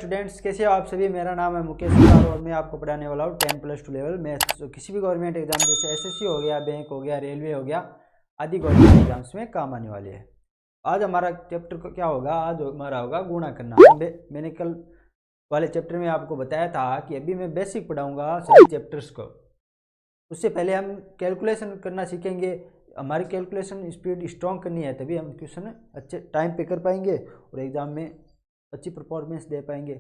Students, कैसे हो आप सभी। मेरा नाम है मुकेश कुमार और मैं आपको पढ़ाने वाला हूँ 10+2 लेवल मैथ्स। तो किसी भी गवर्नमेंट एग्जाम जैसे एसएससी हो गया, बैंक हो गया, रेलवे हो गया, आदि गवर्नमेंट एग्जाम्स में काम आने वाली है। आज हमारा चैप्टर क्या होगा, आज हमारा होगा गुणा करना। मैंने कल वाले चैप्टर में आपको बताया था कि अभी मैं बेसिक पढ़ाऊँगा सभी चैप्टर्स को। उससे पहले हम कैलकुलेशन करना सीखेंगे। हमारी कैलकुलेशन स्पीड स्ट्रॉन्ग करनी है, तभी हम क्वेश्चन अच्छे टाइम पे कर पाएंगे और एग्जाम में अच्छी परफॉर्मेंस दे पाएंगे।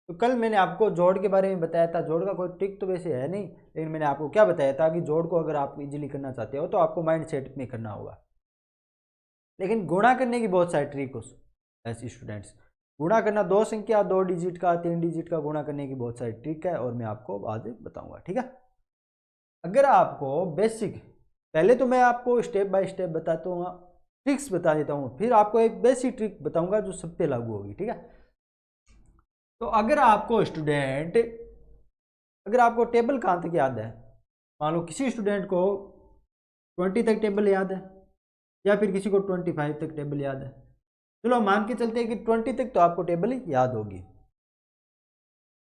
तो कल मैंने आपको जोड़ के बारे में बताया था। जोड़ का कोई ट्रिक तो वैसे है नहीं, लेकिन मैंने आपको क्या बताया था कि जोड़ को अगर आप इजीली करना चाहते हो तो आपको माइंड सेट में करना होगा। लेकिन गुणा करने की बहुत सारी ट्रिक हो ऐसे स्टूडेंट्स। गुणा करना, दो संख्या, 2 डिजिट का, 3 डिजिट का गुणा करने की बहुत सारी ट्रिक है और मैं आपको आज बताऊंगा, ठीक है। अगर आपको बेसिक, पहले तो मैं आपको स्टेप बाय स्टेप बताता हूँ, ट्रिक्स बता देता हूँ, फिर आपको एक बेसिक ट्रिक बताऊंगा जो सब पे लागू होगी, ठीक है। तो अगर आपको स्टूडेंट, अगर आपको टेबल कहाँ तक याद है, मान लो किसी स्टूडेंट को 20 तक टेबल याद है या फिर किसी को 25 तक टेबल याद है। चलो मान के चलते हैं कि 20 तक तो आपको टेबल याद होगी।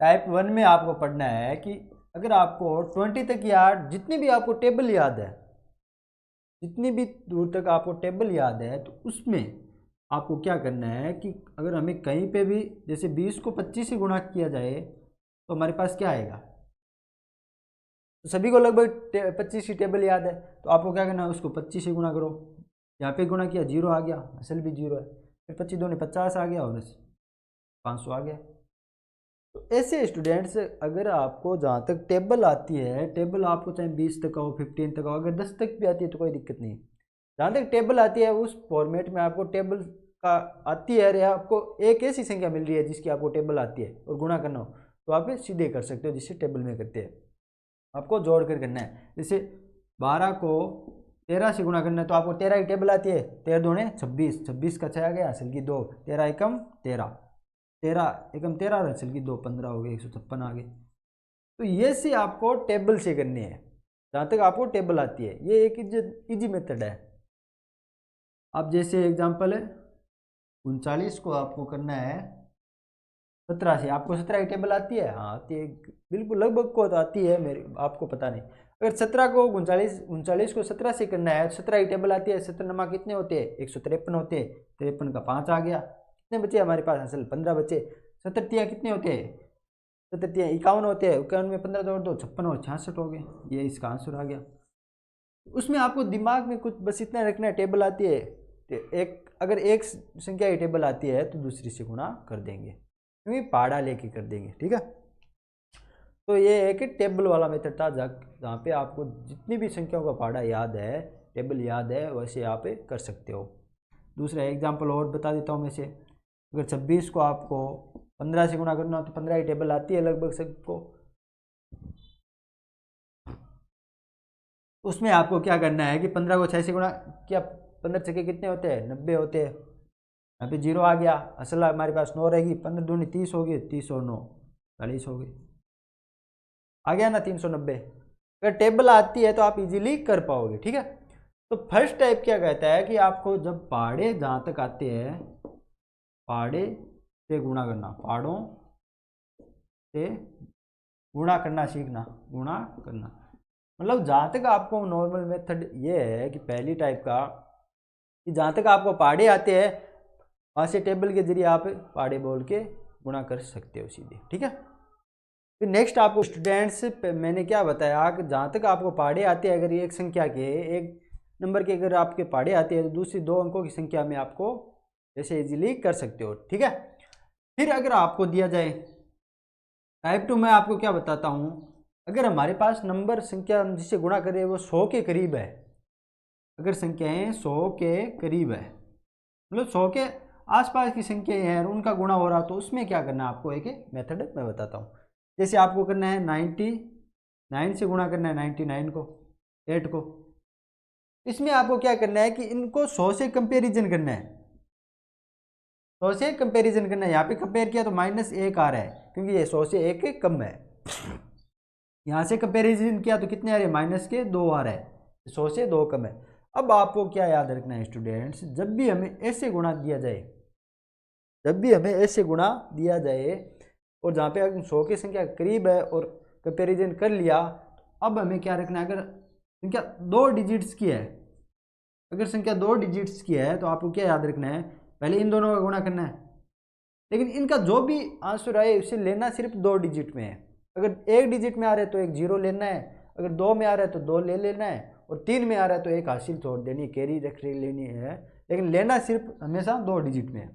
टाइप 1 में आपको पढ़ना है कि अगर आपको 20 तक याद, जितनी भी आपको टेबल याद है, जितनी भी दूर तक आपको टेबल याद है, तो उसमें आपको क्या करना है कि अगर हमें कहीं पे भी जैसे 20 को 25 से गुणा किया जाए तो हमारे पास क्या आएगा। तो सभी को लगभग 25 की टेबल याद है, तो आपको क्या करना है, उसको 25 से गुणा करो। यहाँ पे गुणा किया, 0 आ गया, असल भी 0 है, फिर 25 दूनी 50 आ गया और 500 आ गया। तो ऐसे स्टूडेंट्स, अगर आपको जहाँ तक टेबल आती है, टेबल आपको चाहे 20 तक हो, 15 तक हो, अगर 10 तक भी आती है तो कोई दिक्कत नहीं। जहाँ तक टेबल आती है उस फॉर्मेट में आपको टेबल का आती है, या आपको एक ऐसी संख्या मिल रही है जिसकी आपको टेबल आती है और गुणा करना हो, तो आप सीधे कर सकते हो जिससे टेबल में करते हैं। आपको जोड़ कर करना है। जैसे 12 को 13 से गुणा करना है तो आपको 13 की टेबल आती है, 13 दूने 26, 26 का 6 आ गया, असल की 2, 13 एकम 13, 13 एकम 13 और असल की 2, 15 हो गए, 156 आ गए। तो ये से आपको टेबल से करनी है जहाँ तक आपको टेबल आती है। ये एक इजी मेथड है। अब जैसे एग्जांपल है 39 को आपको करना है 17 से। आपको 17 की टेबल आती है? हाँ आती है, बिल्कुल लगभग को तो आती है, मेरे आपको पता नहीं। अगर 17 को 39 को 17 से करना है, 17 की टेबल आती है। 17 नमा कितने होते हैं? 153 होते हैं। 53 का 5 आ गया। कितने बचे हमारे पास? असल 15 बचे। 17 कितने होते हैं? 17 51 होते हैं। 51 में 15 जोड़ दो, 56 और 66 हो गए। ये इसका आंसर आ गया। उसमें आपको दिमाग में कुछ बस इतना रखना है, टेबल आती है तो एक, अगर एक संख्या की टेबल आती है तो दूसरी से गुणा कर देंगे, क्योंकि पहाड़ा लेके कर देंगे, ठीक है। तो ये एक टेबल वाला मेथड था जहाँ पे आपको जितनी भी संख्याओं का पहाड़ा याद है, टेबल याद है, वैसे आप कर सकते हो। दूसरा एग्जाम्पल और बता देता हूँ मैं से। अगर 26 को आपको 15 से गुणा करना हो तो 15 की टेबल आती है लगभग सबको। उसमें आपको क्या करना है कि 15 को 6 से गुणा किया, 15 छक्के कितने होते हैं? 90 होते हैं। यहाँ पे 0 आ गया, असल हमारे पास 9 रहेगी। 15 दूनी 30 होगी, 30 और 9 40 हो गई। आ गया ना 390। अगर टेबल आती है तो आप इजीली कर पाओगे, ठीक है। तो फर्स्ट टाइप क्या कहता है कि आपको जब पहाड़े जहाँ तक आते हैं, पहाड़े से गुणा करना, पहाड़ों से गुणा करना सीखना। गुणा करना मतलब जहाँ तक आपको नॉर्मल मेथड ये है कि पहली टाइप का, कि जहाँ तक आपको पहाड़े आते हैं वहाँ से टेबल के जरिए आप पहाड़े बोल के गुणा कर सकते हो सीधे, ठीक है। फिर नेक्स्ट आपको स्टूडेंट्स मैंने क्या बताया कि जहाँ तक आपको पहाड़े आते हैं, अगर एक संख्या के, एक नंबर के अगर आपके पहाड़े आते हैं तो दूसरी 2 अंकों की संख्या में आपको ऐसे इजीली कर सकते हो, ठीक है। फिर अगर आपको दिया जाए टाइप 2 में, आपको क्या बताता हूँ, अगर हमारे पास नंबर संख्या जिससे गुणा करें वो 100 के करीब है, अगर संख्याएं 100 के करीब है, मतलब 100 के आसपास की संख्याएं हैं और उनका गुणा हो रहा, तो उसमें क्या करना है आपको, एक मेथड मैं बताता हूँ। जैसे आपको करना है 99 से गुणा करना है 99 को, 8 को। इसमें आपको क्या करना है कि इनको 100 से कंपेरिजन करना है, 100 से कंपेरिजन करना है। यहाँ पे कंपेयर किया तो -1 आ रहा है क्योंकि ये 100 से 1 कम है। यहाँ से कंपेरिजन किया तो कितने आ रहे हैं? -2 आ रहा है, 100 से 2 कम है। अब आपको क्या याद रखना है स्टूडेंट्स, जब भी हमें ऐसे गुणा दिया जाए, जब भी हमें ऐसे गुणा दिया जाए और जहाँ पे अगर 100 की संख्या करीब है और कंपेरिजन कर लिया, तो अब हमें क्या रखना है, अगर संख्या 2 डिजिट्स की है, अगर संख्या 2 डिजिट्स की है तो आपको क्या याद रखना है, पहले इन दोनों का गुणा करना है, लेकिन इनका जो भी आंसर आए उसे लेना सिर्फ 2 डिजिट में है। अगर 1 डिजिट में आ रहा है तो एक जीरो लेना है, अगर 2 में आ रहा है तो 2 ले लेना है, और 3 में आ रहा है तो एक हासिल छोड़ देनी, कैरी रख लेनी है, लेकिन लेना सिर्फ हमेशा 2 डिजिट में है।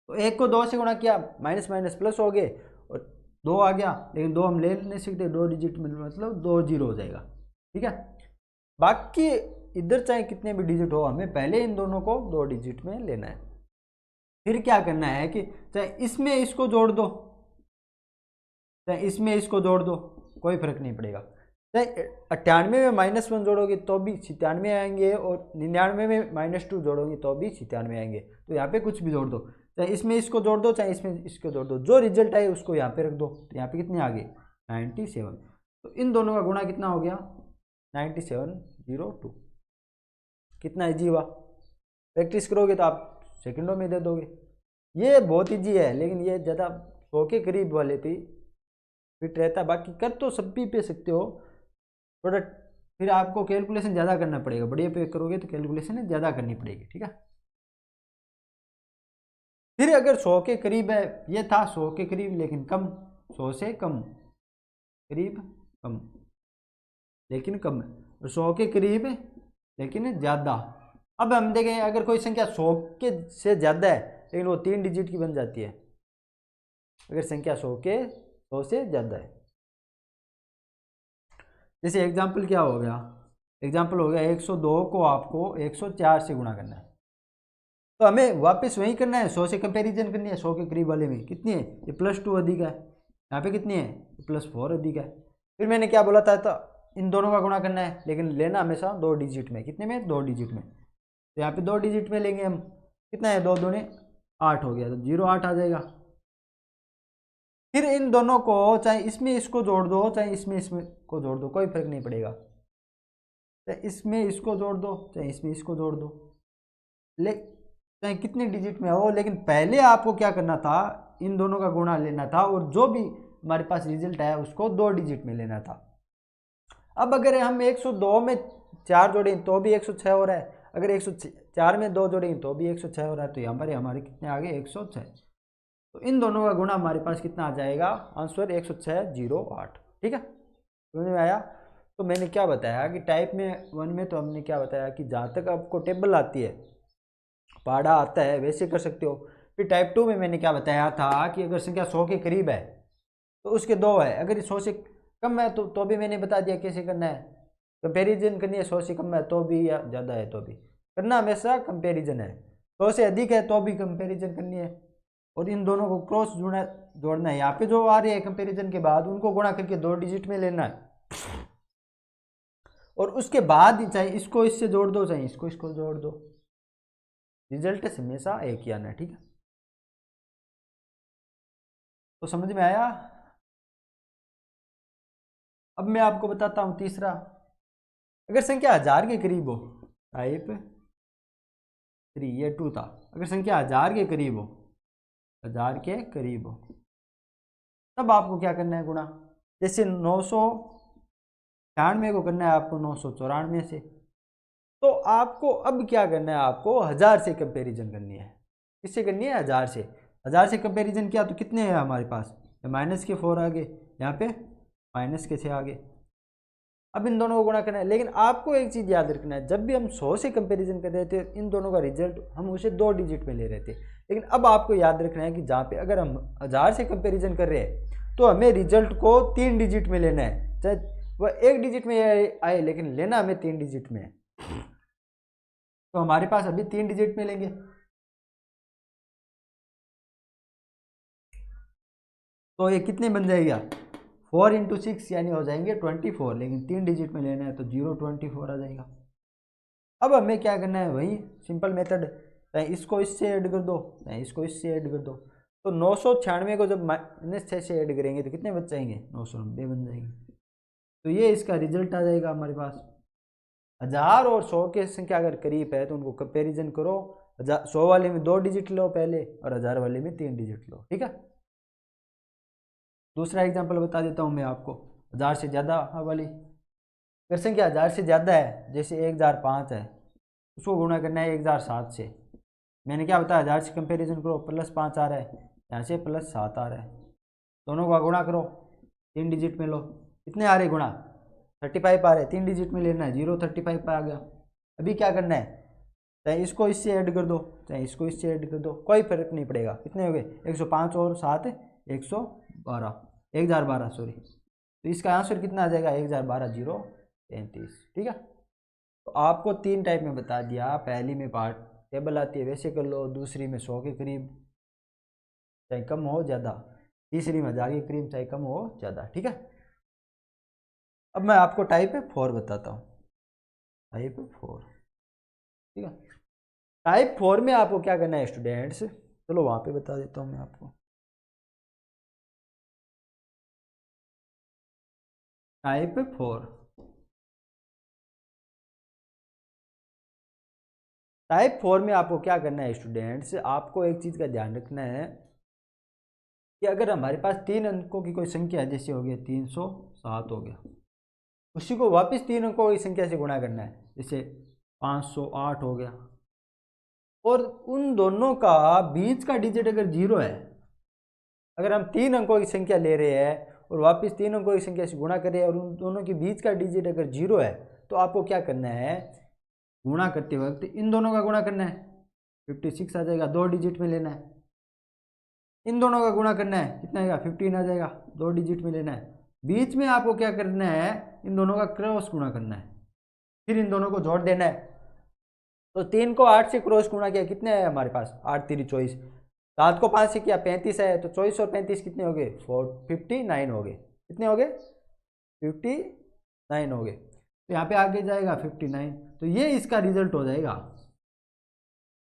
तो 1 को 2 से गुणा किया, माइनस माइनस प्लस हो गए और 2 आ गया, लेकिन 2 हम ले नहीं सकते, 2 डिजिट में मतलब 2 जीरो हो जाएगा। ठीक है, बाकी इधर चाहे कितने भी डिजिट हो, हमें पहले इन दोनों को 2 डिजिट में लेना है। फिर क्या करना है कि चाहे इसमें इसको जोड़ दो, चाहे इसमें इसको जोड़ दो, कोई फर्क नहीं पड़ेगा। चाहे 98 में -1 जोड़ोगे तो भी 97 आएंगे, और 99 में -2 जोड़ोगे तो भी 97 आएंगे। तो यहाँ पे कुछ भी जोड़ दो, चाहे इसमें इसको जोड़ दो, चाहे इसमें इसको जोड़ दो, जो रिजल्ट आए उसको यहाँ पे रख दो। तो यहाँ पे कितने आ गए 97। तो इन दोनों का गुणा कितना हो गया 9702। कितना ईजी हुआ, प्रैक्टिस करोगे तो आप सेकंडों में दे दोगे। ये बहुत ईजी है, लेकिन ये ज़्यादा 100 के करीब वाले पे फिट रहता है, बाकी कर तो सब भी पे सकते हो, थोड़ा फिर आपको कैलकुलेशन ज़्यादा करना पड़ेगा। बढ़िया पे करोगे तो कैलकुलेशन ज़्यादा करनी पड़ेगी। ठीक है, फिर अगर 100 के करीब है, ये था 100 के करीब लेकिन कम, 100 से कम, करीब कम लेकिन कम, और 100 के करीब लेकिन ज़्यादा। अब हम देखें अगर कोई संख्या 100 के से ज़्यादा है लेकिन वो 3 डिजिट की बन जाती है, अगर संख्या 100 से ज़्यादा है। जैसे एग्जाम्पल क्या हो गया, एग्जाम्पल हो गया 102 को आपको 104 से गुणा करना है, तो हमें वापस वही करना है, 100 से कंपैरिजन करनी है। 100 के करीब वाले में कितनी है, ये +2 अधिक है, यहाँ पे कितनी है +4 अधिक है। फिर मैंने क्या बोला था, तो इन दोनों का गुणा करना है, लेकिन लेना हमेशा 2 डिजिट में। कितने में 2 डिजिट में, तो यहाँ पे 2 डिजिट में लेंगे हम, कितना है 2 दूने 8 हो गया, तो 08 आ जाएगा। फिर इन दोनों को चाहे इसमें इसको जोड़ दो, चाहे इसमें को जोड़ दो, कोई फर्क नहीं पड़ेगा। चाहे इसमें इसको जोड़ दो, चाहे इसमें इसको जोड़ दो, ले चाहे कितने डिजिट में हो, लेकिन पहले आपको क्या करना था, इन दोनों का गुणा लेना था, और जो भी हमारे पास रिजल्ट आया उसको 2 डिजिट में लेना था। अब अगर हम 102 में 4 जोड़ें तो भी 106 हो रहा है, अगर 104 में 2 जोड़ेंगे तो भी 106 हो रहा है, तो यहाँ पर हमारे कितने आ गए 106। तो इन दोनों का गुणा हमारे पास कितना आ जाएगा, आंसर 10608। ठीक है, समझ में आया। तो मैंने क्या बताया कि टाइप में 1 में तो हमने क्या बताया कि जहाँ तक आपको टेबल आती है, पहाड़ा आता है, वैसे कर सकते हो। फिर टाइप 2 में मैंने क्या बताया था कि अगर संख्या 100 के करीब है तो उसके 2 है, अगर 100 से कम है तो भी मैंने बता दिया कैसे करना है, कंपैरिजन करनी है। 100 से कम है तो भी या ज़्यादा है तो भी करना हमेशा कंपैरिजन है, 100 से अधिक है तो भी कंपैरिजन करनी है, और इन दोनों को क्रॉस जोड़ना है। यहाँ पे जो आ रही है कंपैरिजन के बाद उनको गुणा करके 2 डिजिट में लेना है, और उसके बाद चाहे इसको इससे जोड़ दो, चाहे इसको जोड़ दो, रिजल्ट हमेशा एक ही आना है। ठीक है, तो समझ में आया। अब मैं आपको बताता हूँ तीसरा, अगर संख्या 1000 के करीब हो, टाइप 3 ये 2 था, अगर संख्या 1000 के करीब हो, 1000 के करीब हो, तब आपको क्या करना है गुणा। जैसे 996 को करना है आपको 994 से, तो आपको अब क्या करना है, आपको 1000 से कंपैरिजन करनी है। किससे करनी है, 1000 से। 1000 से कंपैरिजन किया तो कितने हैं हमारे पास, -4 आ गए, यहाँ पे -6 आ गए। अब इन दोनों को गुणा करना है, लेकिन आपको एक चीज़ याद रखना है, जब भी हम 100 से कंपैरिजन कर रहे थे इन दोनों का रिजल्ट हम उसे 2 डिजिट में ले रहे थे, लेकिन अब आपको याद रखना है कि जहाँ पे अगर हम 1000 से कंपैरिजन कर रहे हैं तो हमें रिजल्ट को 3 डिजिट में लेना है, चाहे वह 1 डिजिट में आए लेकिन लेना हमें 3 डिजिट में है। तो हमारे पास अभी 3 डिजिट में लेंगे, तो ये कितने बन जाएगा 4 × 6 यानी हो जाएंगे 24, लेकिन 3 डिजिट में लेना है तो 024 आ जाएगा। अब हमें क्या करना है, वही सिंपल मेथड, चाहे इसको इससे ऐड कर दो, चाहे इसको इससे ऐड कर दो। तो 996 को जब -6 से ऐड करेंगे तो कितने बच जाएंगे 990 बन जाएंगे। तो ये इसका रिजल्ट आ जाएगा हमारे पास। 1000 और 100 के संख्या अगर करीब है तो उनको कंपेरिजन करो, 100 वाले में 2 डिजिट लो पहले और 1000 वाले में 3 डिजिट लो। ठीक है, दूसरा एग्जांपल बता देता हूँ मैं आपको, 1000 से ज़्यादा वाली। अगर संख्या 1000 से ज़्यादा है, जैसे 1005 है, उसको गुणा करना है 1007 से। मैंने क्या बताया, 1000 से कंपेरिजन करो, +5 आ रहा है, यहाँ से +7 आ रहा है, दोनों का गुणा करो, 3 डिजिट में लो। कितने आ रहे गुणा, 35 आ रहे, 3 डिजिट में लेना है, 035 आ गया। अभी क्या करना है, चाहे इसको इससे ऐड कर दो, चाहे इसको इससे ऐड कर दो, कोई फर्क नहीं पड़ेगा। कितने हो गए, 105 और 7 112, 1012 सॉरी। तो इसका आंसर कितना आ जाएगा, 1012 033। ठीक है, तो आपको 3 टाइप में बता दिया। पहली में पार्ट टेबल आती है वैसे कर लो, दूसरी में 100 के करीब चाहे कम हो ज़्यादा, तीसरी में 1000 के करीब चाहे कम हो ज़्यादा। ठीक है, अब मैं आपको टाइप 4 बताता हूँ, टाइप 4। ठीक है, टाइप 4 में आपको क्या करना है स्टूडेंट्स, चलो वहाँ पे बता देता हूँ मैं आपको। टाइप 4, टाइप 4 में आपको क्या करना है स्टूडेंट्स, आपको एक चीज़ का ध्यान रखना है कि अगर हमारे पास 3 अंकों की कोई संख्या है, जैसे हो गया 307 हो गया, उसी को वापस 3 अंकों की संख्या से गुणा करना है, जैसे 508 हो गया, और उन दोनों का बीच का डिजिट अगर 0 है, अगर हम 3 अंकों की संख्या ले रहे हैं और वापस 3 अंकों की संख्या से गुणा कर रहे हैं और उन दोनों के बीच का डिजिट अगर 0 है, तो आपको क्या करना है, गुणा करते वक्त इन दोनों का गुणा करना है, 56 आ जाएगा, 2 डिजिट में लेना है। इन दोनों का गुणा करना है, कितना आएगा, 15 आ जाएगा, 2 डिजिट में लेना है। बीच में आपको क्या करना है, इन दोनों का क्रॉस गुणा करना है, फिर इन दोनों को जोड़ देना है। तो 3 को 8 से क्रॉस गुणा किया, कितने है हमारे पास, 8 3 24, 7 को 5 से किया 35 है, तो 24 और 35 कितने हो गए, 59 हो गए। कितने हो गए, 59 हो गए। तो यहाँ पे आगे जाएगा 59, तो ये इसका रिजल्ट हो जाएगा।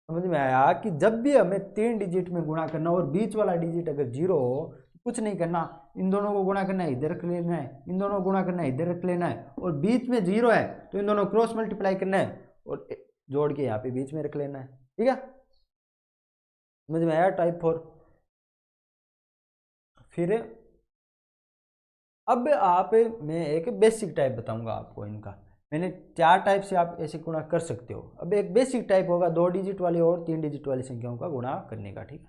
समझ में आया कि जब भी हमें 3 डिजिट में गुणा करना और बीच वाला डिजिट अगर 0 हो, कुछ नहीं करना, इन दोनों को गुणा करना है, इधर रख लेना है, इन दोनों को गुणा करना है, इधर रख लेना है, और बीच में 0 है तो इन दोनों क्रॉस मल्टीप्लाई करना है और जोड़ के यहाँ पे बीच में रख लेना है। ठीक है, समझ में आया टाइप 4। फिर अब आप, मैं एक बेसिक टाइप बताऊंगा आपको इनका। मैंने 4 टाइप से आप ऐसे गुणा कर सकते हो। अब एक बेसिक टाइप होगा 2 डिजिट वाली और 3 डिजिट वाली संख्याओं का गुणा करने का। ठीक है,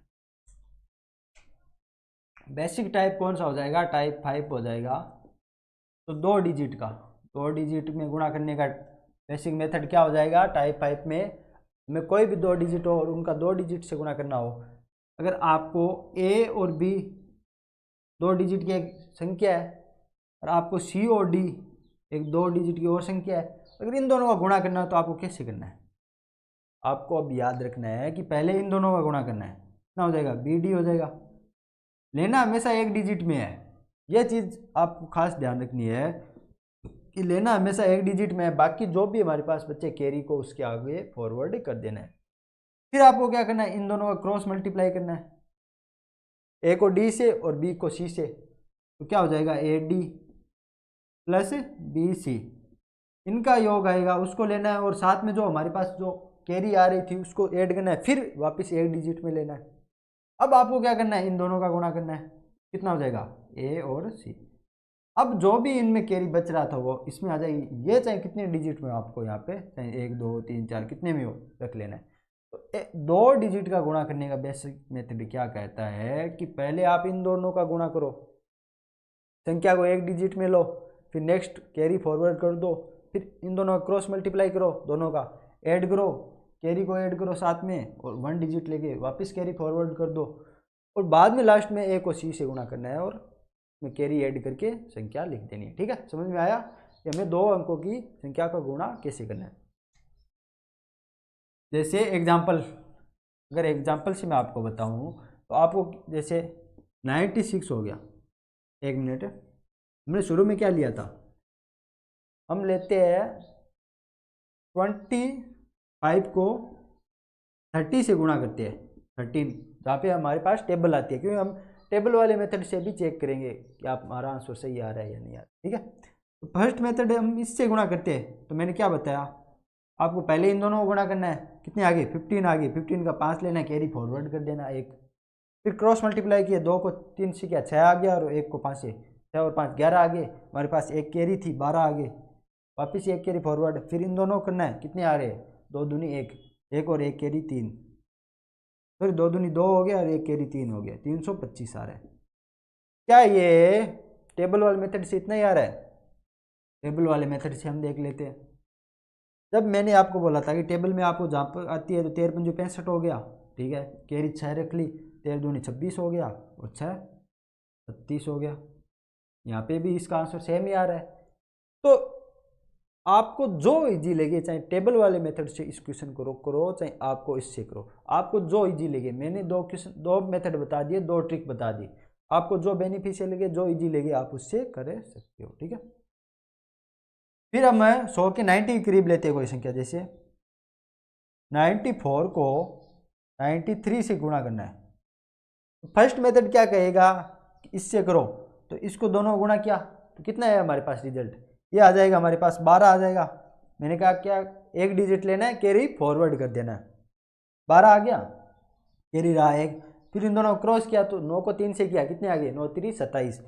बेसिक टाइप कौन सा हो जाएगा, टाइप 5 हो जाएगा। तो 2 डिजिट का, 2 डिजिट में गुणा करने का बेसिक मेथड क्या हो जाएगा, टाइप 5 में कोई भी 2 डिजिट हो और उनका 2 डिजिट से गुणा करना हो, अगर आपको ए और बी 2 डिजिट की एक संख्या है और आपको सी और डी एक 2 डिजिट की और संख्या है, अगर इन दोनों का गुणा करना है तो आपको कैसे करना है, आपको अब याद रखना है कि पहले इन दोनों का गुणा करना है, कितना हो जाएगा, बी डी हो जाएगा। लेना हमेशा एक डिजिट में है, यह चीज़ आपको खास ध्यान रखनी है कि लेना हमेशा एक डिजिट में है, बाकी जो भी हमारे पास बच्चे कैरी को उसके आगे फॉरवर्ड कर देना है। फिर आपको क्या करना है, इन दोनों का क्रॉस मल्टीप्लाई करना है, ए को डी से और बी को सी से, तो क्या हो जाएगा, A D plus B C, इनका योग आएगा, उसको लेना है और साथ में जो हमारे पास जो कैरी आ रही थी उसको ऐड करना है, फिर वापस एक डिजिट में लेना है। अब आपको क्या करना है, इन दोनों का गुणा करना है, कितना हो जाएगा, ए और सी। अब जो भी इनमें कैरी बच रहा था वो इसमें आ जाएगी, ये चाहे कितने डिजिट में आपको यहाँ पे चाहे 1 2 3 4 कितने में हो रख लेना है। तो 2 डिजिट का गुणा करने का बेसिक मेथड क्या कहता है कि पहले आप इन दोनों का गुणा करो, संख्या को एक डिजिट में लो, फिर नेक्स्ट कैरी फॉरवर्ड कर दो, फिर इन दोनों का क्रॉस मल्टीप्लाई करो, दोनों का ऐड करो, कैरी को ऐड करो साथ में और 1 डिजिट लेके वापस कैरी फॉरवर्ड कर दो, और बाद में लास्ट में ए को सी से गुणा करना है और में कैरी ऐड करके संख्या लिख देनी है। ठीक है, समझ में आया कि हमें 2 अंकों की संख्या का गुणा कैसे करना है। जैसे एग्जाम्पल, अगर एग्जाम्पल से मैं आपको बताऊं तो आपको जैसे 96 हो गया, 1 मिनट, हमने शुरू में क्या लिया था, हम लेते हैं 25 को 30 से गुणा करते हैं, 13, जहाँ पे हमारे पास टेबल आती है, क्योंकि हम टेबल वाले मेथड से भी चेक करेंगे कि आप हमारा आंसर सही आ रहा है या नहीं आ रहा। ठीक है, तो फर्स्ट मेथड हम इससे गुणा करते हैं, तो मैंने क्या बताया आपको, पहले इन दोनों को गुणा करना है, कितने आगे, 15 आगे, 15 का 5 लेना है, कैरी फॉरवर्ड कर देना एक, फिर क्रॉस मल्टीप्लाई किया, 2 को 3 से किया 6 आ गया और 1 को 5 से, 6 और 5 11 आ गए। हमारे पास एक कैरी थी 12 आ गए, वापस एक कैरी फॉरवर्ड। फिर इन दोनों करना है, कितने आ रहे हैं 2 दूनी 1, 1 और 1 कैरी 3, फिर 2 दूनी 2 हो गया और 1 कैरी 3 हो गया, 325 आ रहा है। क्या ये टेबल वाले मेथड से इतना ही आ रहा है? टेबल वाले मेथड से हम देख लेते हैं। जब मैंने आपको बोला था कि टेबल में आपको जहाँ पर आती है तो 13 पंजे 65 हो गया, ठीक है, कैरी 6 रख ली, 13 दूनी 26 हो गया और 6 36 हो गया। यहाँ पे भी इसका आंसर सेम ही आ रहा है। तो आपको जो इजी लगे, चाहे टेबल वाले मेथड से इस क्वेश्चन को करो चाहे आपको इससे करो, आपको जो इजी लगे। मैंने 2 मेथड बता दिए, 2 ट्रिक बता दी, आपको जो बेनिफिशियल लगे, जो इजी लगे आप उससे कर सकते हो, ठीक है। फिर हम 100 के 90 के करीब लेते हैं कोई संख्या, जैसे 94 को 93 से गुणा करना है। फर्स्ट मेथड क्या कहेगा, इससे करो, तो इसको दोनों गुणा किया तो कितना है हमारे पास रिजल्ट, ये आ जाएगा हमारे पास 12 आ जाएगा। मैंने कहा क्या एक डिजिट लेना है, कैरी फॉरवर्ड कर देना है, 12 आ गया, कैरी रहा 1। फिर इन दोनों क्रॉस किया तो 9 को 3 से किया, कितने आ गए 9 3 27,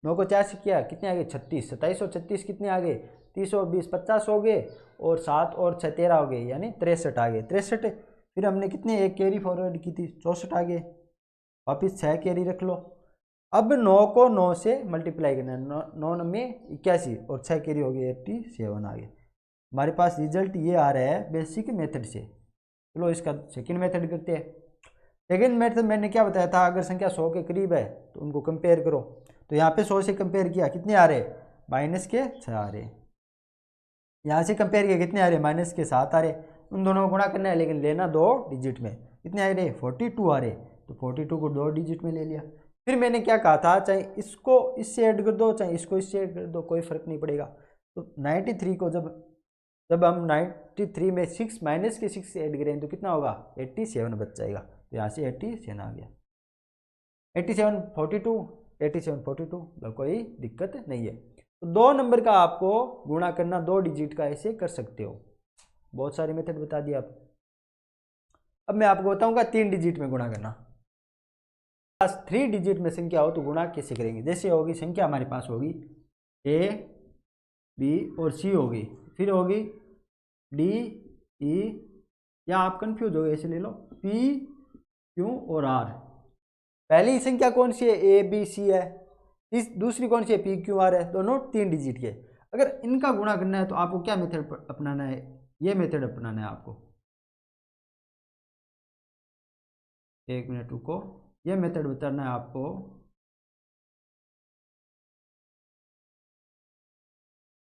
9 को 4 से किया, कितने आ गए 36, 27 और 36 कितने आ गए 30 और 20 50 हो गए, और 7 और 6 13 हो गए, यानी 63 आ गए, 63। फिर हमने कितने एक कैरी फॉरवर्ड की थी, 64 आ गए, वापिस 6 कैरी रख लो। अब 9 को 9 से मल्टीप्लाई करना है, 9 में 81 और 6 कैरी हो गई 87 आ गए। हमारे पास रिजल्ट ये आ रहा है बेसिक मेथड से। चलो इसका सेकंड मेथड करते हैं। सेकंड मेथड मैंने क्या बताया था, अगर संख्या 100 के करीब है तो उनको कंपेयर करो। तो यहाँ पे 100 से कंपेयर किया, कितने आ रहे -6 आ रहे। यहाँ से कंपेयर किया, कितने आ रहे -7 आ रहे। उन दोनों को गुणा करना है, लेकिन लेना 2 डिजिट में, कितने आ रहे 42 आ रहे, तो 42 को 2 डिजिट में ले लिया। फिर मैंने क्या कहा था, चाहे इसको इससे ऐड कर दो चाहे इसको इससे ऐड कर दो, कोई फर्क नहीं पड़ेगा। तो 93 को जब हम 93 में 6 -6 से ऐड करें तो कितना होगा 87 बच जाएगा। तो यहाँ से 87 आ गया, 87 42, 87 42, कोई दिक्कत नहीं है। तो 2 नंबर का आपको गुणा करना 2 डिजिट का ऐसे कर सकते हो। बहुत सारे मेथड बता दिए आप। अब मैं आपको बताऊंगा 3 डिजिट में गुणा करना। पास 3 डिजिट में संख्या हो तो गुणा कैसे करेंगे। जैसे होगी संख्या हमारे पास होगी A B और C होगी, फिर होगी D E, या आप कंफ्यूज हो गए ऐसे ले लो P Q और R। पहली संख्या कौन सी है A B C है, इस दूसरी कौन सी है P Q R है, दोनों 3 डिजिट के। अगर इनका गुणा करना है तो आपको क्या मेथड अपनाना है, ये मेथड अपनाना है आपको। 1 मिनट रुको, ये मेथड बताना है आपको।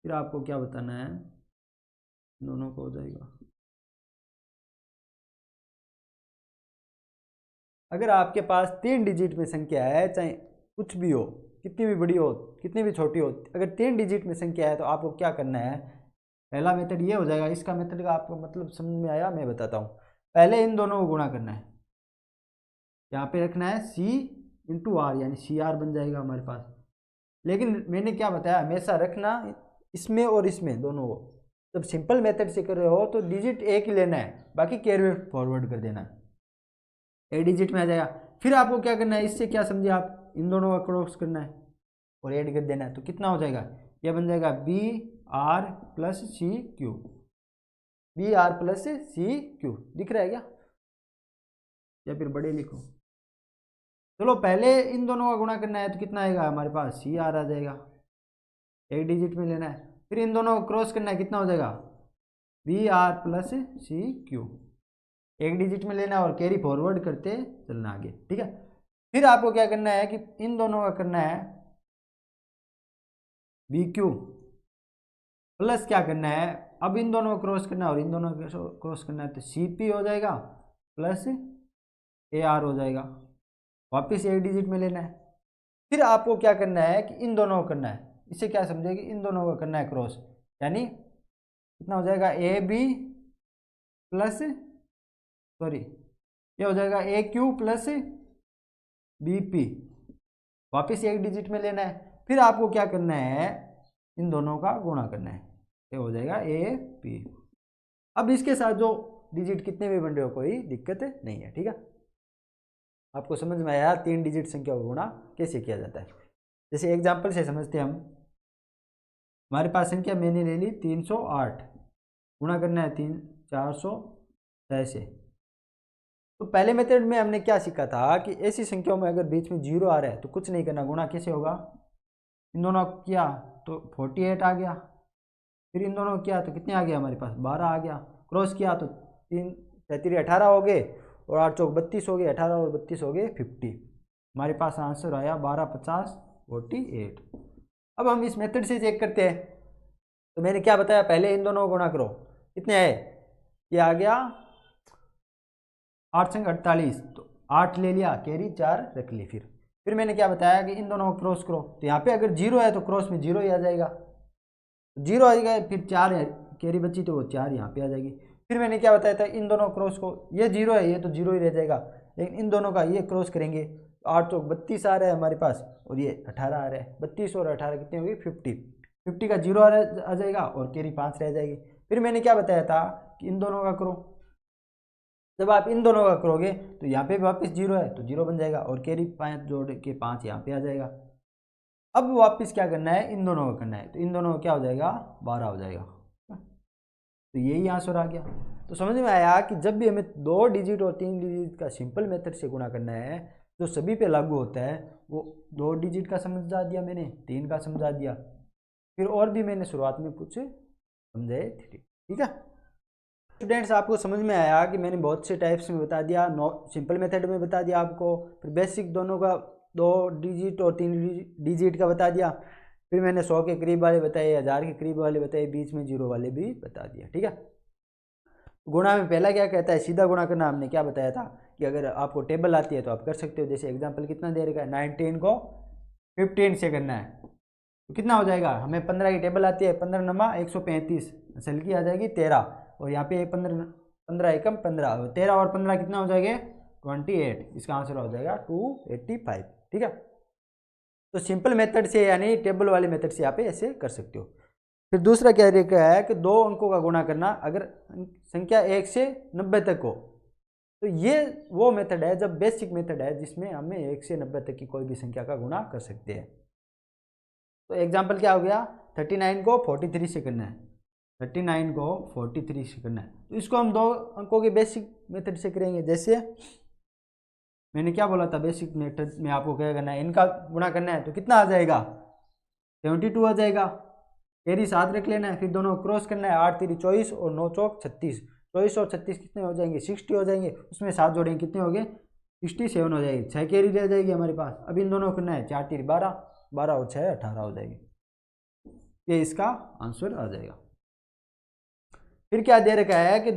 फिर आपको क्या बताना है, दोनों को हो जाएगा। अगर आपके पास 3 डिजिट में संख्या है, चाहे कुछ भी हो, कितनी भी बड़ी हो कितनी भी छोटी हो, अगर 3 डिजिट में संख्या है तो आपको क्या करना है, पहला मेथड ये हो जाएगा। इसका मेथड का आपको मतलब समझ में आया, मैं बताता हूँ। पहले इन दोनों को गुणा करना है, यहाँ पे रखना है C इंटू R, यानी CR बन जाएगा हमारे पास। लेकिन मैंने क्या बताया, हमेशा रखना इसमें और इसमें दोनों को। जब सिंपल मेथड से कर रहे हो तो डिजिट एक ही लेना है, बाकी कैरी फॉरवर्ड कर देना है, ए डिजिट में आ जाएगा। फिर आपको क्या करना है, इससे क्या समझे आप, इन दोनों का क्रॉस करना है और ऐड कर देना है। तो कितना हो जाएगा, यह बन जाएगा BR plus CQ, BR plus CQ। दिख रहा है क्या, या फिर बड़े लिखो। चलो पहले इन दोनों का गुणा करना है तो कितना आएगा हमारे पास CR आ जाएगा, एक डिजिट में लेना है। फिर इन दोनों को क्रॉस करना है, कितना हो जाएगा BR प्लस CQ, एक डिजिट में लेना और कैरी फॉरवर्ड करते चलना आगे, ठीक है। फिर आपको क्या करना है कि इन दोनों का करना है BQ प्लस क्या करना है, अब इन दोनों को क्रॉस करना है और इन दोनों को क्रॉस करना है, तो CP हो जाएगा प्लस AR हो जाएगा, वापिस एक डिजिट में लेना है। फिर आपको क्या करना है कि इन दोनों को करना है, इससे क्या समझेगी, इन दोनों को करना है क्रॉस, यानी कितना हो जाएगा AB प्लस सॉरी ये हो जाएगा AQ प्लस BP, वापिस एक डिजिट में लेना है। फिर आपको क्या करना है, इन दोनों का गुणा करना है, ये हो जाएगा AP। अब इसके साथ जो डिजिट कितने भी बन रहे हो कोई दिक्कत नहीं है, ठीक है। आपको समझ में आया 3 डिजिट संख्या को गुणा कैसे किया जाता है। जैसे एग्जाम्पल से समझते हैं हम। हमारे पास संख्या मैंने ले ली 308, गुणा करना है 406 से। तो पहले मेथड में हमने क्या सीखा था कि ऐसी संख्याओं में अगर बीच में 0 आ रहा है तो कुछ नहीं करना, गुणा कैसे होगा। इन दोनों किया तो 48 आ गया, फिर इन दोनों किया तो कितने आ गया हमारे पास 12 आ गया, क्रॉस किया तो 3 33 18 हो गए और 8 चौक 32 हो गए, 18 और 32 हो गए 50। हमारे पास आंसर आया 12 50 48। अब हम इस मेथड से चेक करते हैं। तो मैंने क्या बताया, पहले इन दोनों को गुणा करो, कितने आए, ये आ गया 8 संग 48, तो 8 ले लिया, कैरी 4 रख ली। फिर मैंने क्या बताया कि इन दोनों को क्रॉस करो, तो यहाँ पे अगर 0 है तो क्रॉस में 0 ही आ जाएगा, 0 आ जाएगा, फिर 4 है कैरी बची तो वो 4 यहाँ पे आ जाएगी। फिर मैंने क्या बताया था, इन दोनों क्रॉस को, ये 0 है ये तो 0 ही रह जाएगा, लेकिन इन दोनों का ये क्रॉस करेंगे, 8 चौक 32 आ रहा है हमारे पास और ये 18 आ रहा है, 32 और 18 कितने होगी 50 का 0 आ जाएगा और कैरी 5 रह जाएगी। फिर मैंने क्या बताया था कि इन दोनों का करो, जब आप इन दोनों का करोगे तो यहाँ पे वापस 0 है तो 0 बन जाएगा और कैरी 5 जोड़ के 5 यहाँ पे आ जाएगा। अब वापस क्या करना है, इन दोनों का करना है, तो इन दोनों का क्या हो जाएगा 12 हो जाएगा। तो यही आंसर आ गया। तो समझ में आया कि जब भी हमें 2 डिजिट और 3 डिजिट का सिंपल मेथड से गुणा करना है जो सभी पे लागू होता है, वो 2 डिजिट का समझा दिया मैंने, 3 का समझा दिया, फिर और भी मैंने शुरुआत में कुछ समझाए थे। ठीक है स्टूडेंट्स, आपको समझ में आया कि मैंने बहुत से टाइप्स में बता दिया, सिंपल मेथड में बता दिया आपको, फिर बेसिक दोनों का 2 डिजिट और 3 डिजिट का बता दिया, फिर मैंने 100 के करीब वाले बताए, 1000 के करीब वाले बताए, बीच में 0 वाले भी बता दिया। ठीक है, गुणा में पहला क्या कहता है, सीधा गुणा करना। हमने क्या बताया था कि अगर आपको टेबल आती है तो आप कर सकते हो। जैसे एग्जाम्पल कितना दे रखा है, 19 को 15 से करना है तो कितना हो जाएगा, हमें 15 की टेबल आती है, 15 नमा 135, असल की आ जाएगी 13, और यहाँ पे 15 एकम 15, 13 और 15 कितना हो जाएगा 28, इसका आंसर हो जाएगा 285। ठीक है, तो सिंपल मेथड से यानी टेबल वाले मेथड से आप ऐसे कर सकते हो। फिर दूसरा क्या तरीका है कि 2 अंकों का गुणा करना, अगर संख्या 1 से 90 तक हो, तो ये वो मेथड है जब बेसिक मेथड है जिसमें हमें 1 से 90 तक की कोई भी संख्या का गुणा कर सकते हैं। तो एग्जाम्पल क्या हो गया, 39 को 43 से करना है, 39 को 43 से करना है, तो इसको हम 2 अंकों के बेसिक मेथड से करेंगे। जैसे मैंने क्या बोला था, बेसिक मेथड में आपको क्या करना है, इनका गुणा करना है, तो कितना आ जाएगा 72 आ जाएगा, कैरी 7 रख लेना है, फिर दोनों क्रॉस करना है, 8 3 24 और 9 चौक 36, 24 और 36 कितने हो जाएंगे 60 हो जाएंगे, उसमें 7 जोड़ेंगे कितने हो गए 67 हो जाएगी, 6 कैरी रह जाएगी हमारे पास। अब इन दोनों को करना है, 4 3 12, 12 और 6 18 हो जाएगी, ये इसका आंसर आ जाएगा। फिर क्या दे रखा है कि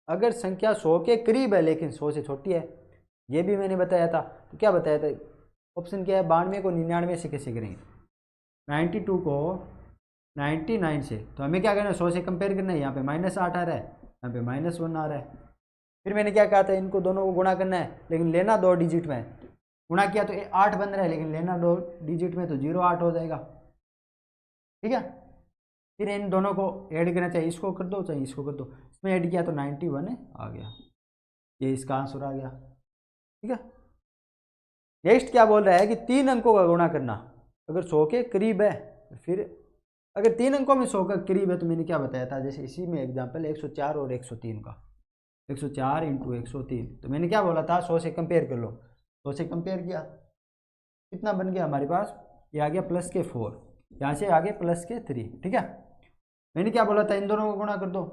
अगर संख्या 100 के करीब है लेकिन 100 से छोटी है, ये भी मैंने बताया था। तो क्या बताया था, ऑप्शन क्या है, 92 को 99 से कैसे करेंगे, 92 को 99 से, तो हमें क्या करना है 100 से कंपेयर करना है, यहाँ पे -8 आ रहा है, यहाँ पे -1 आ रहा है। फिर मैंने क्या कहा था, इनको दोनों को गुणा करना है, लेकिन लेना 2 डिजिट में, गुणा किया तो 8 बन रहा है, लेकिन लेना 2 डिजिट में तो 08 हो जाएगा। ठीक है, फिर इन दोनों को ऐड करना, चाहिए इसको कर दो चाहे इसको कर दो, इसमें ऐड किया तो 91 आ गया, ये इसका आंसर आ गया। ठीक है, नेक्स्ट क्या बोल रहा है कि 3 अंकों का गुणा करना, अगर 100 के करीब है, फिर अगर 3 अंकों में 100 का करीब है, तो मैंने क्या बताया था, जैसे इसी में एग्जांपल 104 और 103 का, 104 × 103, तो मैंने क्या बोला था 100 से कंपेयर कर लो, 100 से कंपेयर किया कितना बन गया हमारे पास, ये आ गया +4, यहाँ से आगे +3। ठीक है, मैंने क्या बोला था, इन दोनों को गुणा कर दो,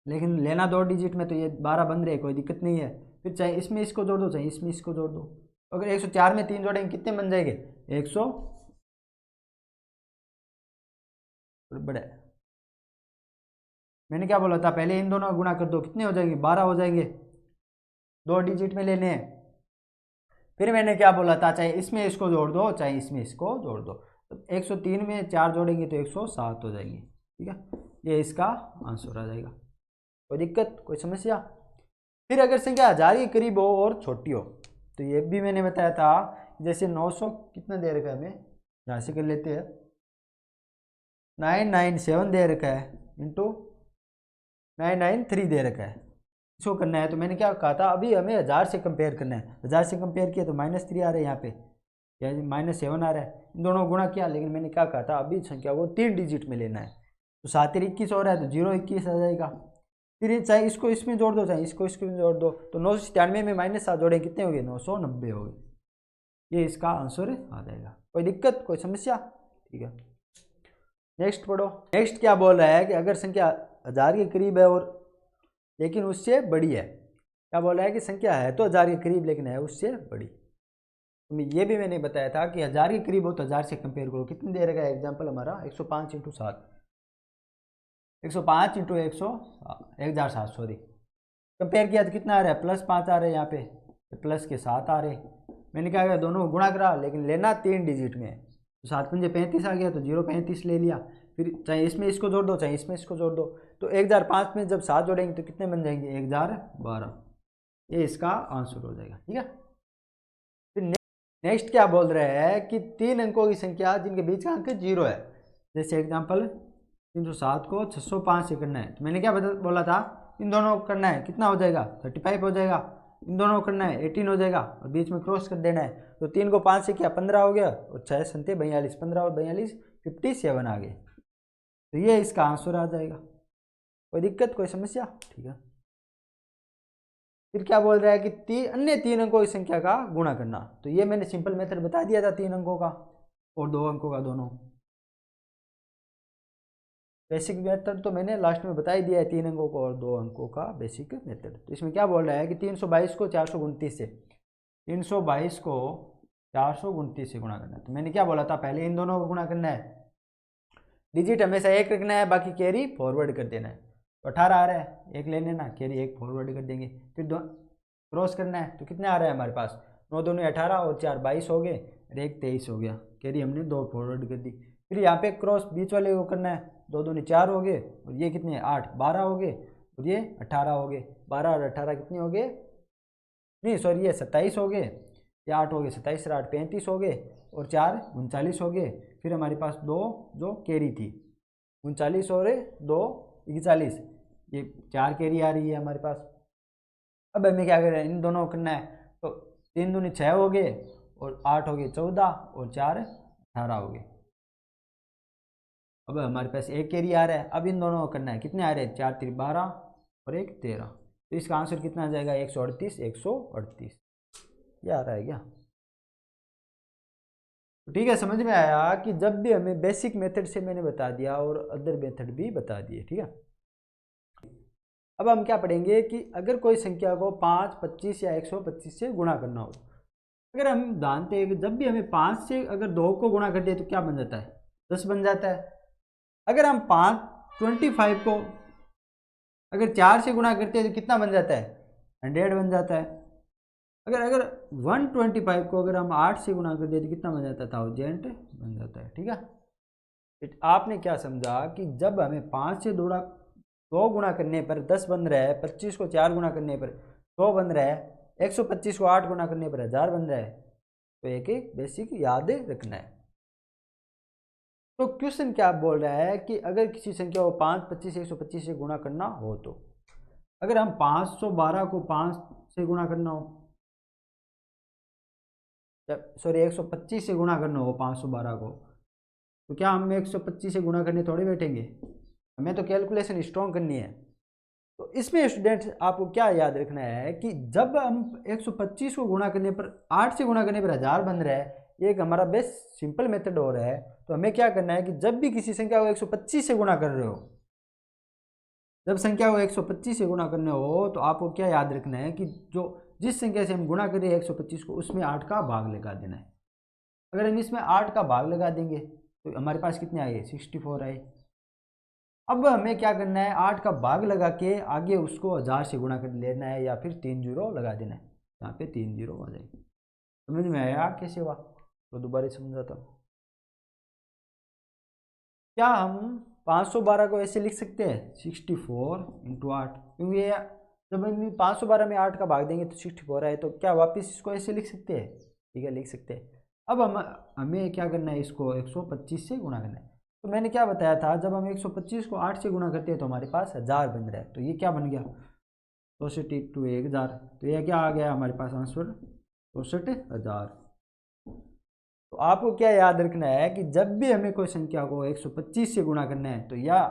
लेकिन लेना 2 डिजिट में, तो ये 12 बन रहे, कोई दिक्कत नहीं है। फिर चाहे इसमें इसको जोड़ दो चाहे इसमें इसको जोड़ दो, अगर 104 में 3 जोड़ेंगे कितने बन जाएंगे 100 बड़े। मैंने क्या बोला था, पहले इन दोनों का गुणा कर दो, कितने हो जाएंगे 12 हो जाएंगे, 2 डिजिट में लेने हैं। फिर मैंने क्या बोला था, चाहे इसमें इसको जोड़ दो चाहे इसमें इसको जोड़ दो, तो 103 में 4 जोड़ेंगे तो 107 हो जाएंगे। ठीक है, ये इसका आंसर आ जाएगा, कोई दिक्कत कोई समस्या। फिर अगर संख्या 1000 के करीब हो और छोटी हो, तो ये भी मैंने बताया था, जैसे 900 कितना दे रखा है, हमें यहाँ से कर लेते हैं, 997 दे रखा है इंटू 993 दे रखा है, इसको करना है तो मैंने क्या कहा था, अभी हमें 1000 से कंपेयर करना है, 1000 से कंपेयर किया तो -3 आ रहा है यहाँ पे, या -7 आ रहा है, इन दोनों को गुणा किया। लेकिन मैंने क्या कहा था, अभी संख्या को 3 डिजिट में लेना है, तो 7 21 हो रहा है तो 0 21 आ जाएगा। फिर चाहे इसको इसमें जोड़ दो, चाहे इसको इसमें जोड़ दो, तो 997 में -7 जोड़े कितने हो गए, 990 हो गए। ये इसका आंसर आ जाएगा। कोई दिक्कत, कोई समस्या? ठीक है, नेक्स्ट पढ़ो। नेक्स्ट क्या बोल रहा है कि अगर संख्या 1000 के करीब है और लेकिन उससे बड़ी है। क्या बोल रहा है कि संख्या है तो 1000 के करीब लेकिन है उससे बड़ी। तो ये भी मैंने बताया था कि 1000 के करीब हो तो 1000 से कंपेयर करो। कितनी दे रखा है एग्जाम्पल हमारा, 105 × 7, 105 × 1007 सॉरी, कंपेयर किया तो कितना आ रहा है, +5 आ रहा है, यहाँ पे प्लस के 7 आ रहे। मैंने क्या किया, दोनों को गुणा करा, लेकिन लेना 3 डिजिट में। तो 7 पंजे 35 आ गया, तो 0 35 ले लिया। फिर चाहे इसमें इसको जोड़ दो, चाहे इसमें इसको जोड़ दो, तो 1005 में जब 7 जोड़ेंगे तो कितने बन जाएंगे, 1012। ये इसका आंसर हो जाएगा। ठीक है, फिर नेक्स्ट क्या बोल रहे हैं कि 3 अंकों की संख्या जिनके बीच का अंक 0 है। जैसे एग्जाम्पल 307 को 605 से करना है, तो मैंने क्या बोला था, इन दोनों को करना है, कितना हो जाएगा, 35 हो जाएगा। इन दोनों को करना है 18 हो जाएगा, और बीच में क्रॉस कर देना है। तो 3 को 5 से किया 15 हो गया, और 6 संते 42, 15 और 42 57 आ गए। तो ये इसका आंसर आ जाएगा। कोई दिक्कत, कोई समस्या? ठीक है, फिर क्या बोल रहा है कि अन्य 3 अंकों की संख्या का गुणा करना। तो ये मैंने सिंपल मेथड बता दिया था, 3 अंकों का और 2 अंकों का दोनों। बेसिक मेथड तो मैंने लास्ट में बता ही दिया है, 3 अंकों को और 2 अंकों का बेसिक मेथड। तो इसमें क्या बोल रहा है कि 322 को 429 से, 322 को 429 से गुणा करना है। तो मैंने क्या बोला था, पहले इन दोनों को गुणा करना है, डिजिट हमेशा एक रखना है, बाकी कैरी फॉरवर्ड कर देना है। तो 18 आ रहा है, एक ले लेना, कैरी एक फॉरवर्ड कर देंगे। फिर क्रॉस करना है, तो कितने आ रहा है हमारे पास, 9 दूनी 18 और 4 22 हो गए, और 1 23 हो गया, कैरी हमने 2 फॉरवर्ड कर दी। फिर यहाँ पे क्रॉस बीच वाले को करना है, 2 दूनी 4 हो गए, और ये कितने 8 12 हो गए, और ये 18 हो गए। 12 और 18 कितने हो गए, नहीं सॉरी ये 27 हो गए, ये 8 हो गए, 27 और 8 35 हो गए, और 4 39 हो गए। फिर हमारे पास 2 जो कैरी थी, 39 और 2 41, ये 4 कैरी आ रही है हमारे पास। अब हमें क्या करें, इन दोनों को करना है। तो 3 दूनी 6 हो गए, और 8 हो गए 14, और 4 18 हो गए। अब हमारे पास एक कैरी आ रहा है, अब इन दोनों को करना है, कितने आ रहे हैं, 4 3 12 और 1 13। तो इसका आंसर कितना आ जाएगा, 138 138। ये आ रहा है क्या? ठीक है, समझ में आया कि जब भी हमें बेसिक मेथड से मैंने बता दिया और अदर मेथड भी बता दिए। ठीक है, अब हम क्या पढ़ेंगे कि अगर कोई संख्या को 5 25 या 125 से गुणा करना हो। अगर हम जानते हैं कि जब भी हमें 5 से अगर 2 को गुणा करते हैं तो क्या बन जाता है, 10 बन जाता है। अगर हम 25 को अगर 4 से गुणा करते हैं तो कितना बन जाता है, 100 बन जाता है। अगर 125 को अगर हम 8 से गुणा कर दें तो कितना बन जाता है, 1000 बन जाता है। ठीक है, आपने क्या समझा कि जब हमें 5 से 2 गुणा करने पर 10 बन रहा है, 25 को 4 गुणा करने पर 100 बन रहा है, 125 को 8 गुणा करने पर 1000 बन रहा है। तो एक बेसिक याद रखना है। तो क्वेश्चन क्या बोल रहा है कि अगर किसी संख्या को 5 25 125 से गुणा करना हो, तो अगर हम 512 को 5 से गुणा करना हो, सॉरी 125 से गुणा करना हो 512 को, तो क्या हम 125 से गुणा करने थोड़े बैठेंगे, हमें तो कैलकुलेशन स्ट्रॉन्ग करनी है। तो इसमें स्टूडेंट्स आपको क्या याद रखना है कि जब हम 125 को गुणा करने पर 8 से गुणा करने पर 1000 बन रहा है, ये एक हमारा बेस्ट सिंपल मेथड हो रहा है। तो हमें क्या करना है कि जब भी किसी संख्या को 125 से गुणा कर रहे हो, जब संख्या को 125 से गुणा करने हो, तो आपको क्या याद रखना है कि जो जिस संख्या से हम गुणा कर रहे हैं 125 को, उसमें 8 का भाग लगा देना है। अगर हम इसमें 8 का भाग लगा देंगे तो हमारे पास कितने आए, 64 आए। अब हमें क्या करना है, 8 का भाग लगा के आगे उसको 1000 से गुणा कर लेना है, या फिर 3 जीरो लगा देना है, यहाँ पे 3 जीरो आ जाएगा। समझ में आया कैसे हुआ? तो दोबारा समझाता हूँ। क्या हम 512 को ऐसे लिख सकते हैं, 64 × 8, क्योंकि ये जब हम 512 में 8 का भाग देंगे तो 64 आए, तो क्या वापस इसको ऐसे लिख सकते हैं? ठीक है, लिख सकते हैं। अब हमें क्या करना है, इसको 125 से गुणा करना है। तो मैंने क्या बताया था, जब हम 125 को 8 से गुणा करते हैं तो हमारे पास 1000 बन रहा है। तो ये क्या बन गया, 64 इंटू 1000, तो यह क्या आ गया हमारे पास आंसर 64,000। तो आपको क्या याद रखना है कि जब भी हमें कोई संख्या को 125 से गुणा करना है तो या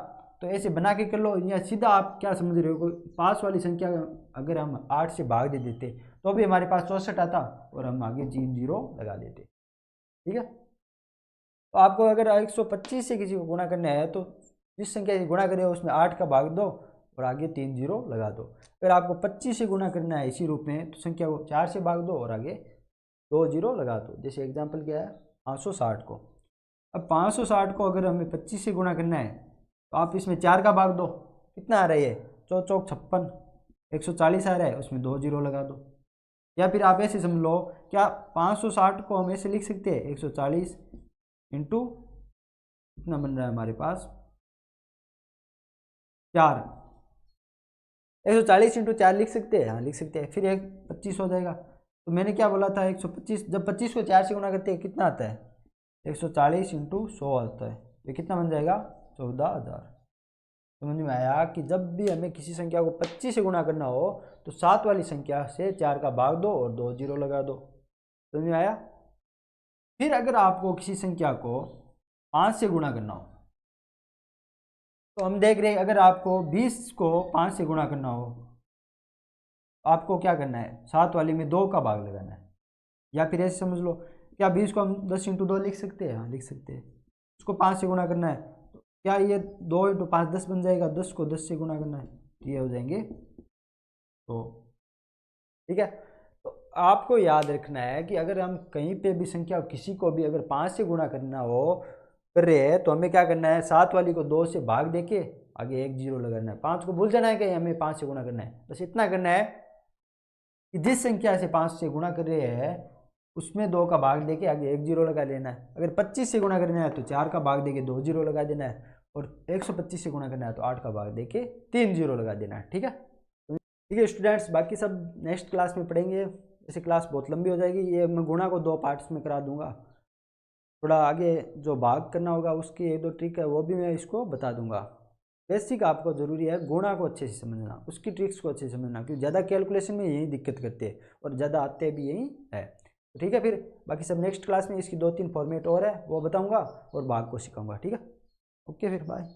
तो ऐसे बना के कर लो, या सीधा आप क्या समझ रहे हो, कोई पास वाली संख्या अगर हम 8 से भाग दे देते तो भी हमारे पास 64 आता और हम आगे 3 जीरो लगा देते। ठीक है, तो आपको अगर 125 से किसी को गुणा करना है तो जिस संख्या से गुणा करे उसमें 8 का भाग दो और आगे 3 जीरो लगा दो। अगर आपको 25 से गुणा करना है इसी रूप में तो संख्या को 4 से भाग दो और आगे 2 जीरो लगा दो। जैसे एग्जांपल क्या है 560 को, अब 560 को अगर हमें 25 से गुणा करना है तो आप इसमें 4 का भाग दो, कितना आ रहा है ये 4 चौक 56, 140 आ रहा है, उसमें 2 जीरो लगा दो। या फिर आप ऐसे समझ लो, क्या 560 को हम ऐसे लिख सकते हैं 140 इंटू कितना बन रहा है हमारे पास 4, 140 इंटू 4 लिख सकते हैं, हाँ लिख सकते हैं, फिर एक 25 हो जाएगा। तो मैंने क्या बोला था 125, जब 25 को 4 से गुणा करते हैं कितना आता है 140 इंटू 100 आता है, ये कितना बन जाएगा 14,000। समझ में आया कि जब भी हमें किसी संख्या को 25 से गुणा करना हो तो 7 वाली संख्या से 4 का भाग दो और 2 जीरो लगा दो। समझ में आया। फिर अगर आपको किसी संख्या को 5 से गुणा करना हो तो हम देख रहे हैं अगर आपको 20 को 5 से गुणा करना हो आपको क्या करना है 7 वाली में 2 का भाग लगाना है। या फिर ऐसे समझ लो, क्या 20 को हम 10 इंटू 2 लिख सकते हैं, हाँ लिख सकते हैं। उसको 5 से गुणा करना है तो क्या ये 2 इंटू 5 10 बन जाएगा, 10 को 10 से गुणा करना है तो ये हो जाएंगे। तो ठीक है, तो आपको याद रखना है कि अगर हम कहीं पे भी संख्या किसी को भी अगर 5 से गुणा करना हो कर रहे हैं तो हमें क्या करना है 7 वाली को 2 से भाग देके आगे 1 जीरो लगाना है। 5 को भूल जाना है कि हमें 5 से गुणा करना है, बस इतना करना है कि जिस संख्या से 5 से गुणा कर रहे हैं उसमें 2 का भाग देके आगे 1 जीरो लगा देना है। अगर 25 से गुणा करना है तो 4 का भाग देके 2 जीरो लगा देना है, और 125 से गुणा करना है तो 8 का भाग देके 3 जीरो लगा देना है। ठीक है, ठीक है स्टूडेंट्स, बाकी सब नेक्स्ट क्लास में पढ़ेंगे। ऐसे क्लास बहुत लंबी हो जाएगी, ये मैं गुणा को 2 पार्ट्स में करा दूंगा। थोड़ा आगे जो भाग करना होगा उसकी 1-2 ट्रिक है वो भी मैं इसको बता दूंगा। बेसिक आपको ज़रूरी है गुणा को अच्छे से समझना, उसकी ट्रिक्स को अच्छे से समझना, क्योंकि ज़्यादा कैलकुलेशन में यही दिक्कत करते हैं और ज़्यादा आते भी यही है। तो ठीक है, फिर बाकी सब नेक्स्ट क्लास में इसकी 2-3 फॉर्मेट और है वो बताऊंगा और भाग को सिखाऊंगा। ठीक है, ओके फिर बाय।